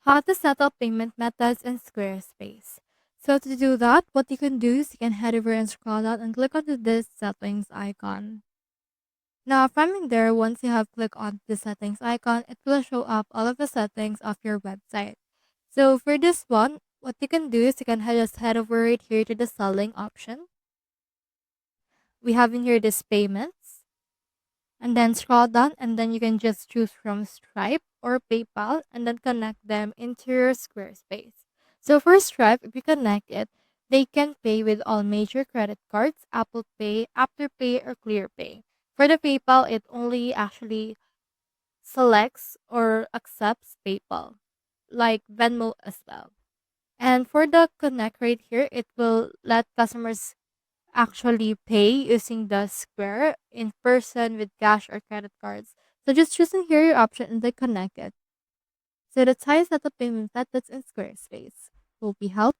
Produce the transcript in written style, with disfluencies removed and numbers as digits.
How to set up payment methods in Squarespace. So to do that, what you can do is you can head over and scroll down and click onto this settings icon. Now from in there, once you have clicked on the settings icon, it will show up all of the settings of your website. So for this one, what you can do is you can just head over right here to the selling option. We have in here this payments, and then scroll down and then you can just choose from Stripe or PayPal and then connect them into your Squarespace. So for Stripe, if you connect it, they can pay with all major credit cards, Apple Pay, Afterpay, or ClearPay. For the PayPal, it only actually selects or accepts PayPal, like Venmo as well. And for the connect right here, it will let customers actually pay using the Square in person with cash or credit cards. So just choosing here your option and then connect it. So that's how you set up payment methods in Squarespace. Hope we help.